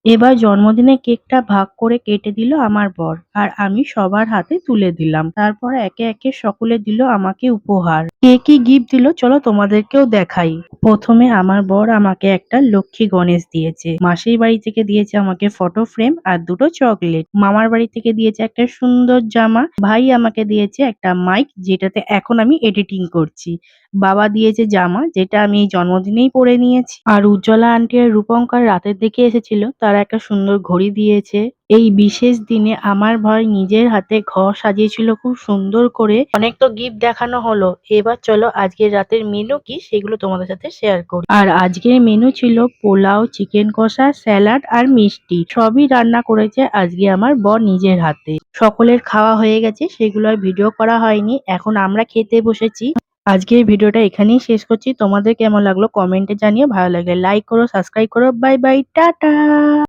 এবার জন্মদিনের কেকটা ভাগ করে কেটে দিল আমার বর। আর আমি সবার হাতে তুলে দিলাম। তারপর একে একে সকলে দিল আমাকে উপহার। কে কি গিফট দিল চলো তোমাদেরকেও দেখাই। প্রথমে আমার বর আমাকে একটা লক্ষ্মী গণেশ দিয়েছে। মাসির বাড়ি থেকে দিয়েছে আমাকে ফটো ফ্রেম আর দুটো চকলেট। মামার বাড়ি থেকে দিয়েছে একটা সুন্দর জামা। ভাই আমাকে দিয়েছে একটা মাইক, যেটাতে এখন আমি এডিটিং করছি। বাবা দিয়েছে জামা, যেটা আমি এই জন্মদিনেই পরে নিয়েছি। আর উজ্জ্বলা আন্টি আর রূপঙ্কর রাতের দিকে এসেছিল, তারা একটা সুন্দর ঘড়ি দিয়েছে। এই বিশেষ দিনে আমার ভাই নিজের হাতে ঘর সাজিয়েছিল খুব সুন্দর করে। অনেক তো গিফট দেখানো হলো, এবার চলো আজকের রাতের মেনু কি সেগুলো তোমাদের সাথে শেয়ার করি। আর আজকের মেনু ছিল পোলাও, চিকেন কষা, স্যালাড আর মিষ্টি। সবই রান্না করেছে আজকে আমার বর নিজের হাতে। সকলের খাওয়া হয়ে গেছে, সেগুলো আর ভিডিও করা হয়নি। এখন আমরা খেতে বসেছি। আজকের ভিডিওটা এখানেই শেষ করছি। তোমাদের কেমন লাগলো কমেন্টে জানিও। ভালো লাগলে লাইক করো, সাবস্ক্রাইব করো। Bye bye, tata.